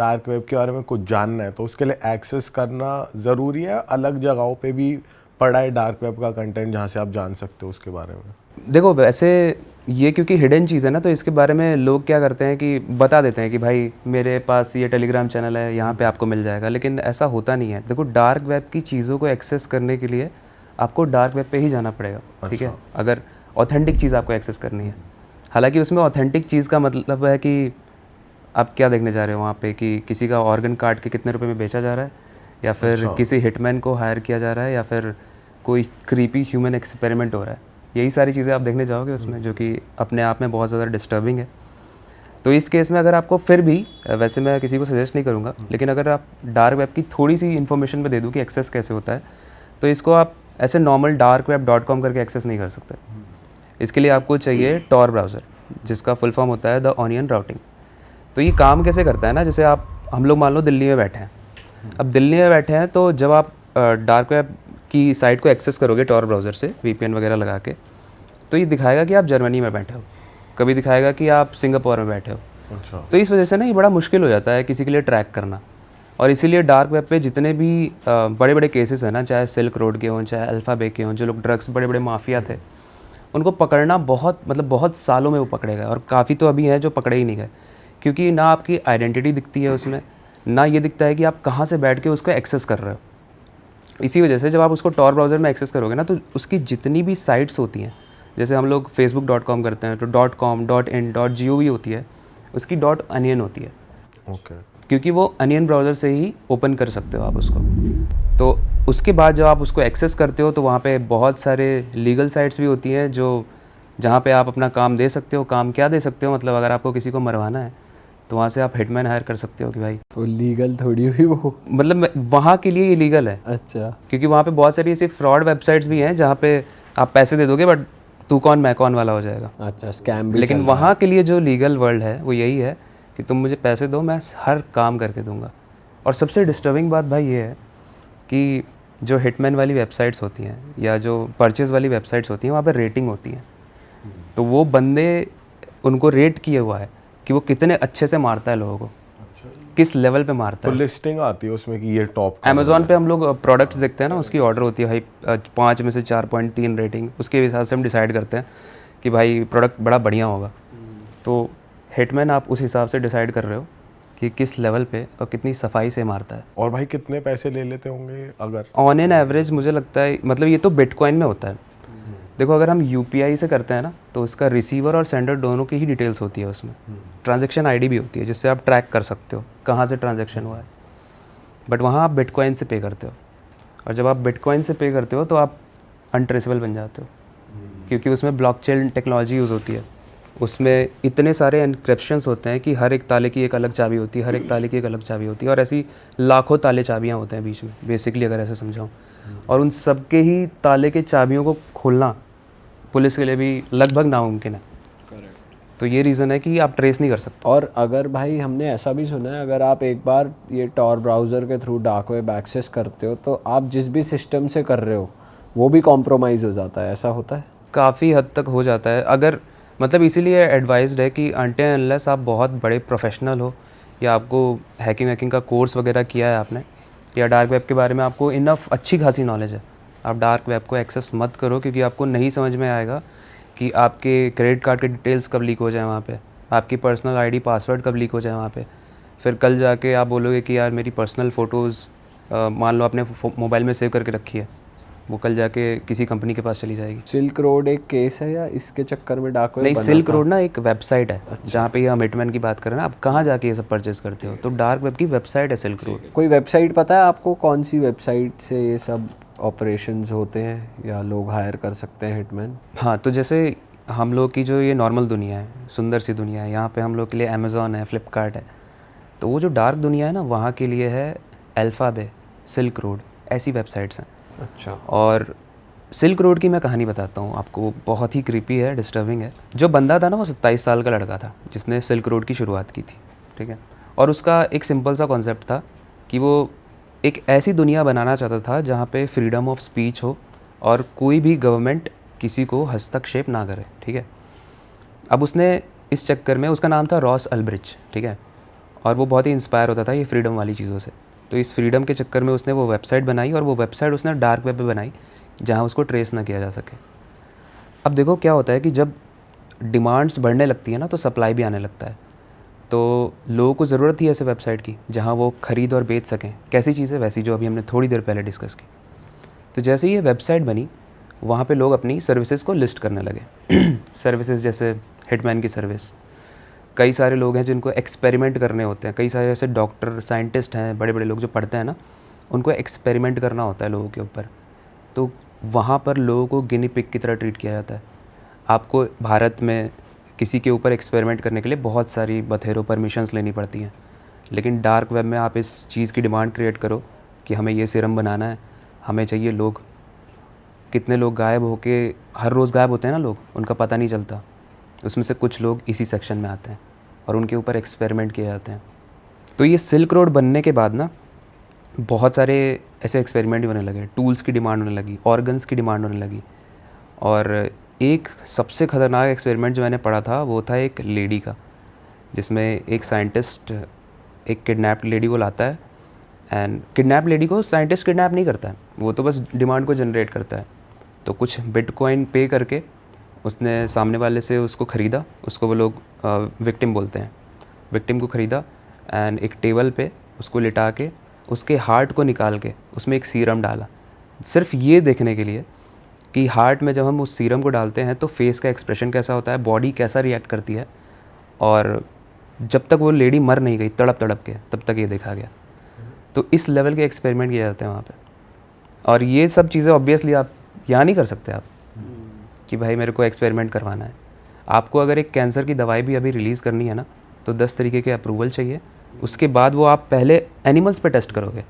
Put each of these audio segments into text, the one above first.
Dark web के बारे में कुछ जानना है तो उसके लिए एक्सेस करना ज़रूरी है, अलग जगहों पे भी पड़ा है डार्क वेब का कंटेंट जहाँ से आप जान सकते हो उसके बारे में? देखो वैसे ये क्योंकि हिडन चीज़ है ना, तो इसके बारे में लोग क्या करते हैं कि बता देते हैं कि भाई मेरे पास ये टेलीग्राम चैनल है, यहाँ पे आपको मिल जाएगा, लेकिन ऐसा होता नहीं है। देखो डार्क वेब की चीज़ों को एक्सेस करने के लिए आपको डार्क वेब पे ही जाना पड़ेगा, ठीक है, अगर ऑथेंटिक चीज़ आपको एक्सेस करनी है। हालांकि उसमें ऑथेंटिक चीज़ का मतलब है कि आप क्या देखने जा रहे हो वहाँ पे, कि किसी का ऑर्गन काट के कितने रुपए में बेचा जा रहा है, या फिर किसी हिटमैन को हायर किया जा रहा है, या फिर कोई क्रीपी ह्यूमन एक्सपेरिमेंट हो रहा है। यही सारी चीज़ें आप देखने जाओगे उसमें, जो कि अपने आप में बहुत ज़्यादा डिस्टर्बिंग है। तो इस केस में अगर आपको फिर भी, वैसे मैं किसी को सजेस्ट नहीं करूँगा, लेकिन अगर आप डार्क वेब की थोड़ी सी इन्फॉर्मेशन में दे दूँ कि एक्सेस कैसे होता है, तो इसको आप ऐसे नॉर्मल darkweb.com करके एक्सेस नहीं कर सकते। इसके लिए आपको चाहिए टॉर ब्राउज़र, जिसका फुल फॉर्म होता है द ऑनियन राउटिंग। तो ये काम कैसे करता है ना, जैसे हम लोग मान लो दिल्ली में बैठे हैं। अब दिल्ली में बैठे हैं तो जब आप डार्क वेब की साइट को एक्सेस करोगे टॉर ब्राउज़र से VPN वगैरह लगा के, तो ये दिखाएगा कि आप जर्मनी में बैठे हो, कभी दिखाएगा कि आप सिंगापुर में बैठे हो। अच्छा। तो इस वजह से ना ये बड़ा मुश्किल हो जाता है किसी के लिए ट्रैक करना। और इसीलिए डार्क वेब पे जितने भी बड़े बड़े केसेस हैं ना, चाहे सिल्क रोड के हों, चाहे अल्फ़ाबे के हों, जो लोग ड्रग्स बड़े बड़े माफिया थे, उनको पकड़ना बहुत सालों में वो पकड़े गए, और काफ़ी तो अभी हैं जो पकड़े ही नहीं गए, क्योंकि ना आपकी आइडेंटिटी दिखती है उसमें, ना ये दिखता है कि आप कहाँ से बैठ के उसको एक्सेस कर रहे हो। इसी वजह से जब आप उसको टॉर ब्राउज़र में एक्सेस करोगे ना, तो उसकी जितनी भी साइट्स होती हैं, जैसे हम लोग facebook.com करते हैं तो .com, .in, .gov होती है, उसकी .onion होती है। ओके। क्योंकि वो अनियन ब्राउज़र से ही ओपन कर सकते हो आप उसको। तो उसके बाद जब आप उसको एक्सेस करते हो तो वहाँ पे बहुत सारे लीगल साइट्स भी होती हैं जो जहाँ पे आप अपना काम दे सकते हो। काम क्या दे सकते हो, मतलब अगर आपको किसी को मरवाना है तो वहाँ से आप हिटमैन हायर कर सकते हो कि भाई, तो लीगल थोड़ी हुई वो, मतलब वहाँ के लिए इलीगल है। अच्छा। क्योंकि वहाँ पे बहुत सारी ऐसी फ्रॉड वेबसाइट्स भी हैं जहाँ पे आप पैसे दे दोगे बट तू कौन मैं कौन वाला हो जाएगा। अच्छा, स्कैम भी लेकिन चल रहा वहाँ के लिए जो लीगल वर्ल्ड है वो यही है कि तुम मुझे पैसे दो, मैं हर काम करके दूंगा। और सबसे डिस्टर्बिंग बात भाई ये है कि जो हिटमैन वाली वेबसाइट्स होती हैं या जो परचेज़ वाली वेबसाइट्स होती हैं, वहाँ पे रेटिंग होती है। तो वो बंदे, उनको रेट किया हुआ है कि वो कितने अच्छे से मारता है लोगों को, किस लेवल पे मारता तो है। लिस्टिंग आती है उसमें कि ये टॉप। अमेज़ॉन पे हम लोग प्रोडक्ट्स देखते हैं ना, उसकी ऑर्डर होती है भाई 5 में से 4.3 रेटिंग, उसके हिसाब से हम डिसाइड करते हैं कि भाई प्रोडक्ट बड़ा बढ़िया होगा। तो हिटमैन आप उस हिसाब से डिसाइड कर रहे हो कि किस लेवल पे और कितनी सफाई से मारता है। और भाई कितने पैसे ले लेते होंगे अगर? ऑन एन एवरेज मुझे लगता है, मतलब ये तो बिटकॉइन में होता है। देखो अगर हम UPI से करते हैं ना, तो उसका रिसीवर और सेंडर दोनों की ही डिटेल्स होती है उसमें। ट्रांजैक्शन ID भी होती है जिससे आप ट्रैक कर सकते हो कहाँ से ट्रांजैक्शन हुआ है। बट वहाँ आप बिटकॉइन से पे करते हो, और जब आप बिटकॉइन से पे करते हो तो आप अनट्रेसेबल बन जाते हो, क्योंकि उसमें ब्लॉकचेन टेक्नोलॉजी यूज़ होती है। उसमें इतने सारे एनक्रिप्शंस होते हैं कि हर एक ताले की एक अलग चाबी होती है, हर एक ताले की एक अलग चाबी होती है, और ऐसी लाखों ताले चाबियाँ होते हैं बीच में, बेसिकली अगर ऐसे समझाऊँ। और उन सब के ही ताले के चाबियों को खोलना पुलिस के लिए भी लगभग नामुमकिन है। तो ये रीज़न है कि आप ट्रेस नहीं कर सकते। और अगर भाई हमने ऐसा भी सुना है, अगर आप एक बार ये टॉर ब्राउज़र के थ्रू डार्क वेब एक्सेस करते हो तो आप जिस भी सिस्टम से कर रहे हो वो भी कॉम्प्रोमाइज़ हो जाता है, ऐसा होता है? काफ़ी हद तक हो जाता है। अगर मतलब इसीलिए एडवाइज्ड है कि अनटिल अनलेस आप बहुत बड़े प्रोफेशनल हो, या आपको हैकिंग का कोर्स वगैरह किया है आपने, या डार्क वेब के बारे में आपको इनफ अच्छी खासी नॉलेज है, आप डार्क वेब को एक्सेस मत करो। क्योंकि आपको नहीं समझ में आएगा कि आपके क्रेडिट कार्ड के डिटेल्स कब लीक हो जाए वहाँ पे, आपकी पर्सनल ID पासवर्ड कब लीक हो जाए वहाँ पे। फिर कल जाके आप बोलोगे कि यार मेरी पर्सनल फ़ोटोज़ मान लो आपने मोबाइल में सेव करके रखी है, वो कल जाके किसी कंपनी के पास चली जाएगी। सिल्क रोड एक केस है या इसके चक्कर में डार्क वेब नहीं, बना सिल्क था? रोड ना एक वेबसाइट है। जहाँ पे हम हिटमैन की बात कर रहे हैं ना, आप कहाँ जाके ये सब परचेज़ करते हो, तो डार्क वेब की वेबसाइट है सिल्क रोड। कोई वेबसाइट पता है आपको, कौन सी वेबसाइट से ये सब ऑपरेशंस होते हैं या लोग हायर कर सकते हैं हिटमैन? हाँ, तो जैसे हम लोग की जो ये नॉर्मल दुनिया है, सुंदर सी दुनिया है, यहाँ पे हम लोग के लिए अमेज़ॉन है, फ्लिपकार्ट है। तो वो जो डार्क दुनिया है ना, वहाँ के लिए है अल्फ़ाबे, सिल्क रोड, ऐसी वेबसाइट्स हैं। अच्छा। और सिल्क रोड की मैं कहानी बताता हूँ आपको, बहुत ही क्रीपी है, डिस्टर्बिंग है। जो बंदा था ना, वो 27 साल का लड़का था जिसने सिल्क रोड की शुरुआत की थी, ठीक है। और उसका एक सिंपल सा कॉन्सेप्ट था कि वो एक ऐसी दुनिया बनाना चाहता था जहाँ पे फ्रीडम ऑफ स्पीच हो और कोई भी गवर्नमेंट किसी को हस्तक्षेप ना करे, ठीक है। अब उसने इस चक्कर में, उसका नाम था रॉस अल्ब्रिच, ठीक है। और वो बहुत ही इंस्पायर होता था ये फ्रीडम वाली चीज़ों से। तो इस फ्रीडम के चक्कर में उसने वो वेबसाइट बनाई, और वो वेबसाइट उसने डार्क वेब पे बनाई जहाँ उसको ट्रेस ना किया जा सके। अब देखो क्या होता है कि जब डिमांड्स बढ़ने लगती है ना, तो सप्लाई भी आने लगता है। तो लोगों को ज़रूरत थी ऐसे वेबसाइट की जहाँ वो ख़रीद और बेच सकें। कैसी चीज़ है? वैसी जो अभी हमने थोड़ी देर पहले डिस्कस की। तो जैसे ही ये वेबसाइट बनी, वहाँ पे लोग अपनी सर्विसेज को लिस्ट करने लगे। सर्विसेज जैसे हिटमैन की सर्विस। कई सारे लोग हैं जिनको एक्सपेरिमेंट करने होते हैं। कई सारे ऐसे डॉक्टर, साइंटिस्ट हैं, बड़े बड़े लोग जो पढ़ते हैं ना, उनको एक्सपेरिमेंट करना होता है लोगों के ऊपर। तो वहाँ पर लोगों को गिनी पिग की तरह ट्रीट किया जाता है। आपको भारत में किसी के ऊपर एक्सपेरिमेंट करने के लिए बहुत सारी बथेरों परमिशंस लेनी पड़ती हैं, लेकिन डार्क वेब में आप इस चीज़ की डिमांड क्रिएट करो कि हमें ये सीरम बनाना है, हमें चाहिए लोग। कितने लोग गायब होके हर रोज़ गायब होते हैं ना लोग, उनका पता नहीं चलता। उसमें से कुछ लोग इसी सेक्शन में आते हैं और उनके ऊपर एक्सपेरिमेंट किए जाते हैं। तो ये सिल्क रोड बनने के बाद ना बहुत सारे ऐसे एक्सपेरिमेंट होने लगे, टूल्स की डिमांड होने लगी, ऑर्गन्स की डिमांड होने लगी। और एक सबसे ख़तरनाक एक्सपेरिमेंट जो मैंने पढ़ा था वो था एक लेडी का, जिसमें एक साइंटिस्ट एक किडनैप्ड लेडी को लाता है। एंड किडनैप लेडी को साइंटिस्ट किडनैप नहीं करता है, वो तो बस डिमांड को जनरेट करता है। तो कुछ बिटकॉइन पे करके उसने सामने वाले से उसको ख़रीदा, उसको वो लोग विक्टिम बोलते हैं, विक्टिम को ख़रीदा। एंड एक टेबल पे उसको लिटा के उसके हार्ट को निकाल के उसमें एक सीरम डाला, सिर्फ ये देखने के लिए कि हार्ट में जब हम उस सीरम को डालते हैं तो फेस का एक्सप्रेशन कैसा होता है, बॉडी कैसा रिएक्ट करती है। और जब तक वो लेडी मर नहीं गई तड़प तड़प के, तब तक ये देखा गया। तो इस लेवल के एक्सपेरिमेंट किए जाते हैं वहाँ पे। और ये सब चीज़ें ऑब्वियसली आप यहाँ नहीं कर सकते आप कि भाई मेरे को एक्सपेरिमेंट करवाना है। आपको अगर एक कैंसर की दवाई भी अभी रिलीज़ करनी है ना, तो 10 तरीके के अप्रूवल चाहिए। उसके बाद वो आप पहले एनिमल्स पे टेस्ट करोगे,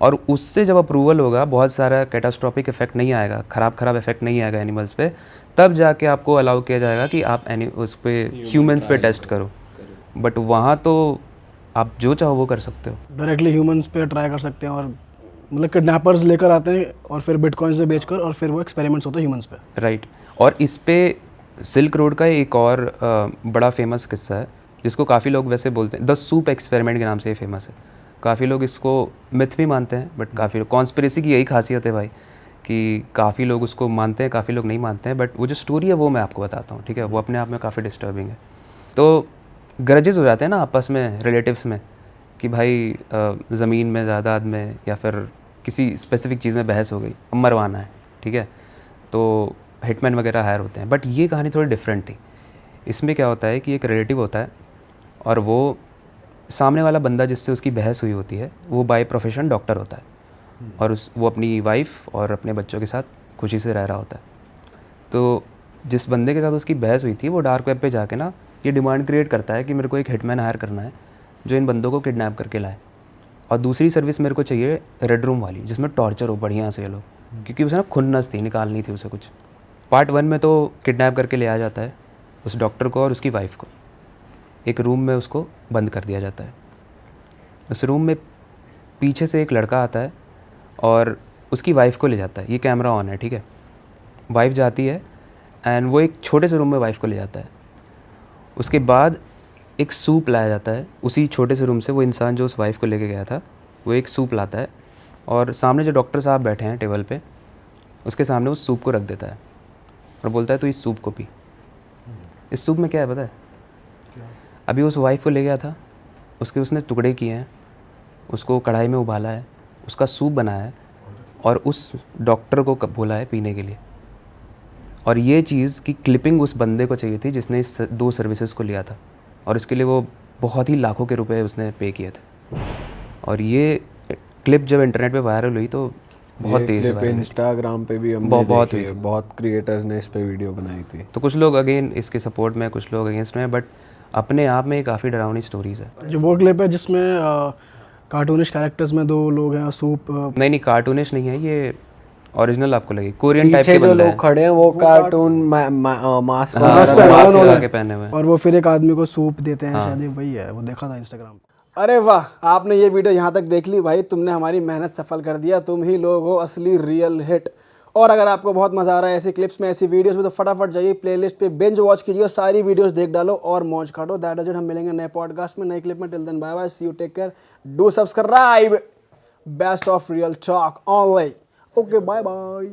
और उससे जब अप्रूवल होगा, बहुत सारा कैटास्ट्रॉपिक इफेक्ट नहीं आएगा, ख़राब इफेक्ट नहीं आएगा एनिमल्स पे, तब जाके आपको अलाउ किया जाएगा कि आप उस पर ह्यूमन्स पे टेस्ट करो। बट वहाँ तो आप जो चाहो वो कर सकते हो। डायरेक्टली ह्यूमंस पे ट्राई कर सकते हैं, और मतलब किडनैपर्स लेकर आते हैं और फिर बिटकॉइंस में बेचकर, और फिर वो एक्सपेरिमेंट्स होते हैं ह्यूमंस पे। राइट। और इस पे सिल्क रोड का एक और बड़ा फेमस किस्सा है, जिसको काफ़ी लोग वैसे बोलते हैं द सूप एक्सपेरिमेंट के नाम से ये फेमस है। काफ़ी लोग इसको मिथ भी मानते हैं, बट काफ़ी लोग, कॉन्स्पिरेसी की यही खासियत है भाई कि काफ़ी लोग उसको मानते हैं, काफ़ी लोग नहीं मानते हैं। बट वो जो स्टोरी है वो मैं आपको बताता हूँ, ठीक है। वो अपने आप में काफ़ी डिस्टर्बिंग है। तो ग्रजेस हो जाते हैं ना आपस में, रिलेटिव्स में, कि भाई ज़मीन में, जायदाद में, या फिर किसी स्पेसिफिक चीज़ में बहस हो गई, अब मरवाना है, ठीक है। तो हिटमैन वगैरह हायर होते हैं। बट ये कहानी थोड़ी डिफरेंट थी। इसमें क्या होता है कि एक रिलेटिव होता है, और वो सामने वाला बंदा जिससे उसकी बहस हुई होती है, वो बाय प्रोफेशन डॉक्टर होता है, और वो अपनी वाइफ और अपने बच्चों के साथ खुशी से रह रहा होता है। तो जिस बंदे के साथ उसकी बहस हुई थी, वो डार्क वेब पे जाके ना ये डिमांड क्रिएट करता है कि मेरे को एक हिटमैन हायर करना है जो इन बंदों को किडनैप करके लाए, और दूसरी सर्विस मेरे को चाहिए रेड रूम वाली, जिसमें टॉर्चर हो बढ़िया से ये लोग, क्योंकि उसे ना खुन्नस थी, निकालनी थी उसे कुछ। पार्ट 1 में तो किडनैप करके ले आ जाता है उस डॉक्टर को और उसकी वाइफ को, एक रूम में उसको बंद कर दिया जाता है। उस रूम में पीछे से एक लड़का आता है और उसकी वाइफ को ले जाता है। ये कैमरा ऑन है, ठीक है। वाइफ जाती है एंड वो एक छोटे से रूम में वाइफ को ले जाता है। उसके बाद एक सूप लाया जाता है उसी छोटे से रूम से। वो इंसान जो उस वाइफ को लेके गया था, वो एक सूप लाता है, और सामने जो डॉक्टर साहब बैठे हैं टेबल पे, उसके सामने उस सूप को रख देता है और बोलता है तो इस सूप को पी। इस सूप में क्या है पता है? अभी उस वाइफ को ले गया था, उसके उसने टुकड़े किए हैं, उसको कढ़ाई में उबाला है, उसका सूप बनाया है, और उस डॉक्टर को बोला है पीने के लिए। और ये चीज़ की क्लिपिंग उस बंदे को चाहिए थी जिसने इस 2 सर्विसेज को लिया था, और इसके लिए वो बहुत ही लाखों के रुपए उसने पे किए थे। और ये क्लिप जब इंटरनेट पे वायरल हुई तो बहुत तेज़ वायरल हुई। इंस्टाग्राम पे भी हमने बहुत देखी है, बहुत क्रिएटर्स ने इस पे वीडियो बनाई थी। तो कुछ लोग अगेन इसके सपोर्ट में, कुछ लोग अगेंस्ट में, बट अपने आप में काफ़ी डरावनी स्टोरीज़ है। जो वो क्लिप है जिसमें कार्टूनिश कैरेक्टर्स में 2 लोग हैं, सूप नहीं कार्टूनिश नहीं है ये, ओरिजिनल आपको लगे, कोरियन टाइप पीछे के जो बंदे लोग हैं। खड़े हैं वो कार्टून मास्क हाँ, मास्क मास्क पहना लगा हुआ के पहने हुए। और वो फिर एक आदमी को सूप देते हैं, हाँ। शायद ये वही है, वो देखा था इंस्टाग्राम पे। अरे वाह, आपने ये वीडियो यहाँ तक देख ली भाई, तुमने हमारी मेहनत सफल कर दिया। तुम ही लोग हो असली रियल हिट। और अगर आपको बहुत मज़ा आ रहा है ऐसी क्लिप्स में, ऐसी वीडियोस में, तो फटाफट जाइए प्लेलिस्ट पे बिंज वॉच कीजिए और सारी वीडियोस देख डालो और मौज काटो। That is it. हम मिलेंगे नए पॉडकास्ट में, नई क्लिप में। Till then bye bye, see you, take care, do subscribe. Best of real talk online. Okay, bye bye.